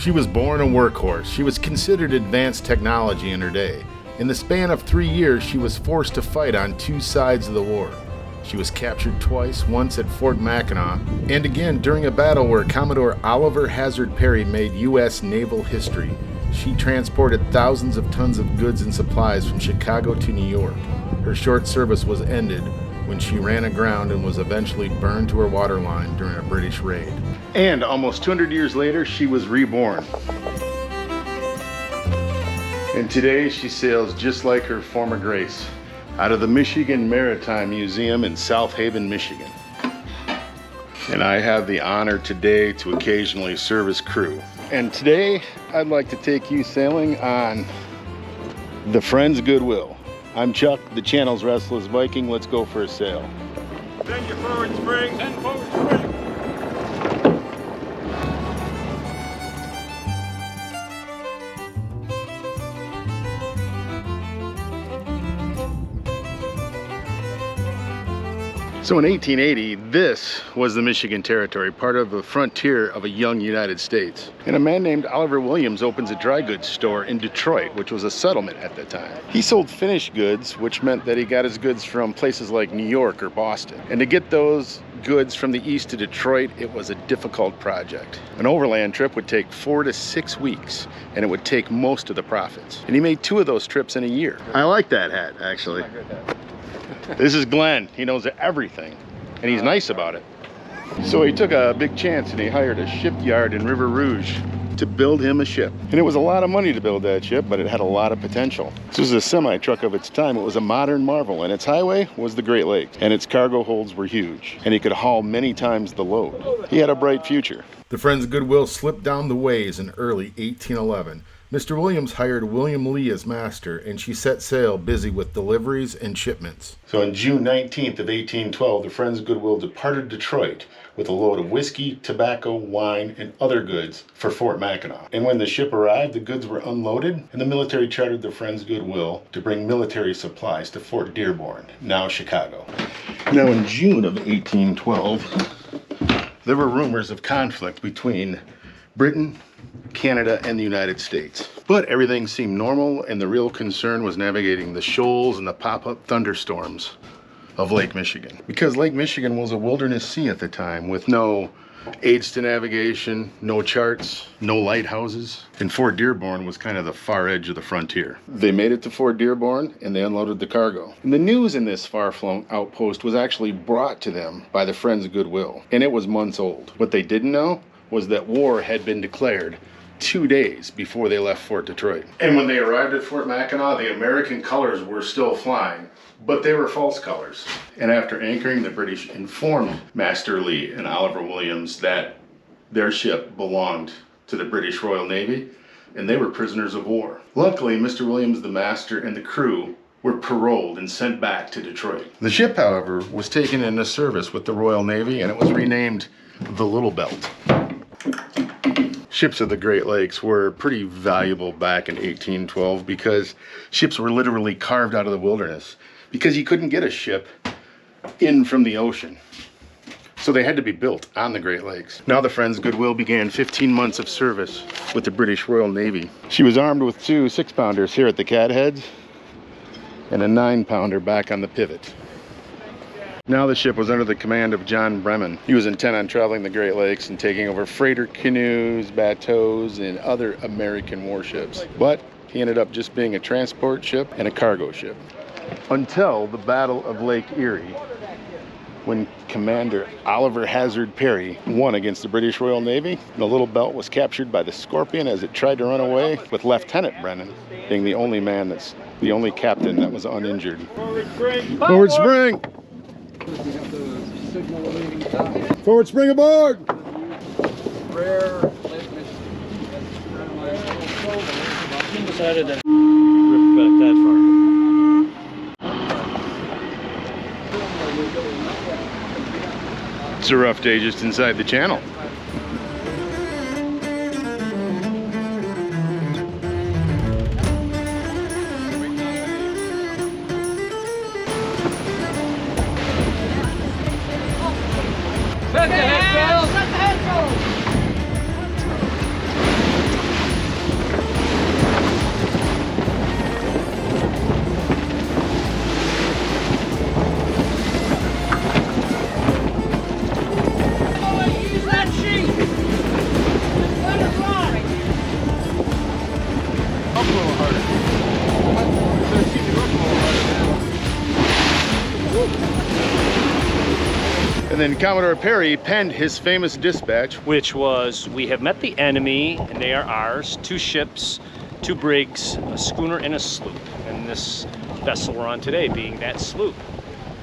She was born a workhorse. She was considered advanced technology in her day. In the span of 3 years, she was forced to fight on 2 sides of the war. She was captured twice, once at Fort Mackinac, and again during a battle where Commodore Oliver Hazard Perry made U.S. naval history. She transported thousands of tons of goods and supplies from Chicago to New York. Her short service was ended when she ran aground and was eventually burned to her waterline during a British raid. And almost 200 years later, she was reborn. And today she sails just like her former grace, out of the Michigan Maritime Museum in South Haven, Michigan. And I have the honor today to occasionally serve as crew. And today I'd like to take you sailing on the Friends Goodwill. I'm Chuck, the channel's Restless Viking. Let's go for a sail. Send your forward spring. Send forward spring. So in 1880, this was the Michigan Territory, part of the frontier of a young United States. And a man named Oliver Williams opens a dry goods store in Detroit, which was a settlement at the time. He sold finished goods, which meant that he got his goods from places like New York or Boston. And to get those goods from the east to Detroit, it was a difficult project. An overland trip would take 4 to 6 weeks, and it would take most of the profits. And he made 2 of those trips in a year. I like that hat, actually. This is Glenn. He knows everything, and he's nice about it. So he took a big chance and he hired a shipyard in River Rouge to build him a ship. And it was a lot of money to build that ship, but it had a lot of potential. This was a semi-truck of its time. It was a modern marvel, and its highway was the Great Lakes, and its cargo holds were huge, and he could haul many times the load. He had a bright future. The Friends Goodwill slipped down the ways in early 1811. Mr. Williams hired William Lee as master, and she set sail busy with deliveries and shipments. So on June 19th of 1812, the Friends Goodwill departed Detroit with a load of whiskey, tobacco, wine, and other goods for Fort Mackinac. And when the ship arrived, the goods were unloaded, and the military chartered the Friends Goodwill to bring military supplies to Fort Dearborn, now Chicago. Now in June of 1812, there were rumors of conflict between Britain, Canada, and the United States. But everything seemed normal, and the real concern was navigating the shoals and the pop-up thunderstorms of Lake Michigan. Because Lake Michigan was a wilderness sea at the time, with no aids to navigation, no charts, no lighthouses. And Fort Dearborn was kind of the far edge of the frontier. They made it to Fort Dearborn, and they unloaded the cargo. And the news in this far-flung outpost was actually brought to them by the Friends Goodwill, and it was months old. What they didn't know was that war had been declared 2 days before they left Fort Detroit. And when they arrived at Fort Mackinac, the American colors were still flying, but they were false colors. And after anchoring, the British informed Master Lee and Oliver Williams that their ship belonged to the British Royal Navy, and they were prisoners of war. Luckily, Mr. Williams, the master, and the crew were paroled and sent back to Detroit. The ship, however, was taken into service with the Royal Navy, and it was renamed the Little Belt. Ships of the Great Lakes were pretty valuable back in 1812 because ships were literally carved out of the wilderness because you couldn't get a ship in from the ocean. So they had to be built on the Great Lakes. Now the Friends Goodwill began 15 months of service with the British Royal Navy. She was armed with 2 6-pounders here at the catheads and a 9-pounder back on the pivot. Now the ship was under the command of John Bremen. He was intent on traveling the Great Lakes and taking over freighter canoes, bateaus, and other American warships. But he ended up just being a transport ship and a cargo ship. Until the Battle of Lake Erie, when Commander Oliver Hazard Perry won against the British Royal Navy. The Little Belt was captured by the Scorpion as it tried to run away, with Lieutenant Brennan being the only captain that was uninjured. Forward spring! Forward spring! Forward spring aboard! Decided to rip back that far. It's a rough day just inside the channel. Set the head sails! And then Commodore Perry penned his famous dispatch, which was, "We have met the enemy, and they are ours. 2 ships, 2 brigs, a schooner, and a sloop." And this vessel we're on today being that sloop,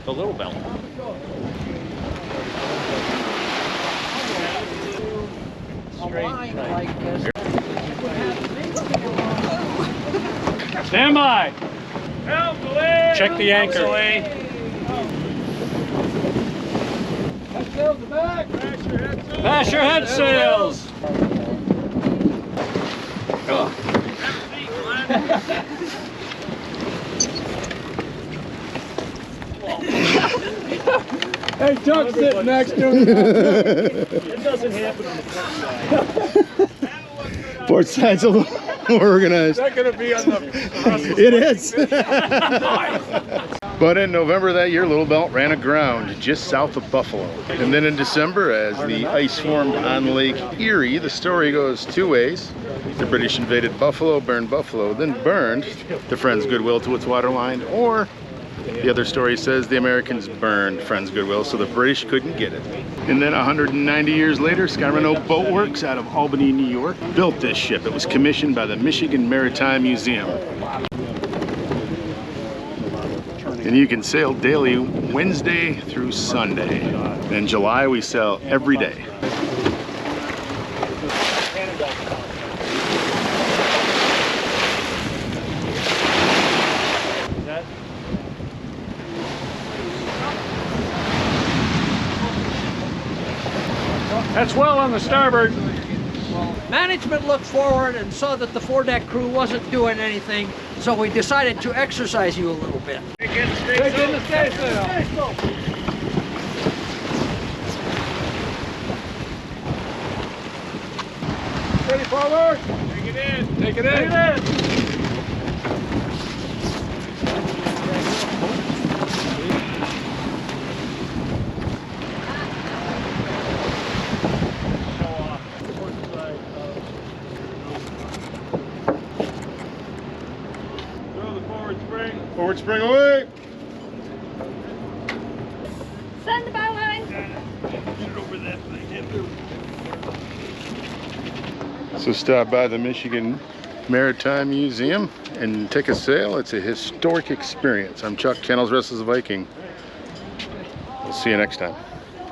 the Little Belt. Stand by. Help away. Check the anchor. Pass your head sails. Hey, Chuck's sitting next to him. It doesn't happen on the front side. port side's a little more organized. Is that going to be on the... It is. But in November of that year, Little Belt ran aground just south of Buffalo. And then in December, as the ice formed on Lake Erie, the story goes 2 ways. The British invaded Buffalo, then burned the Friends Goodwill to its waterline, or the other story says the Americans burned Friends Goodwill so the British couldn't get it. And then 190 years later, Sky Boat Works out of Albany, New York, built this ship. It was commissioned by the Michigan Maritime Museum. And you can sail daily Wednesday through Sunday. In July, we sail every day. That's well on the starboard. Management looked forward and saw that the foredeck crew wasn't doing anything, so we decided to exercise you a little bit. Take in the staysail. Ready forward. Take it in. Take it in. Take it in. Forward spring away! Send the bow line! So stop by the Michigan Maritime Museum and take a sail. It's a historic experience. I'm Chuck, Channel's Restless Viking. We'll see you next time.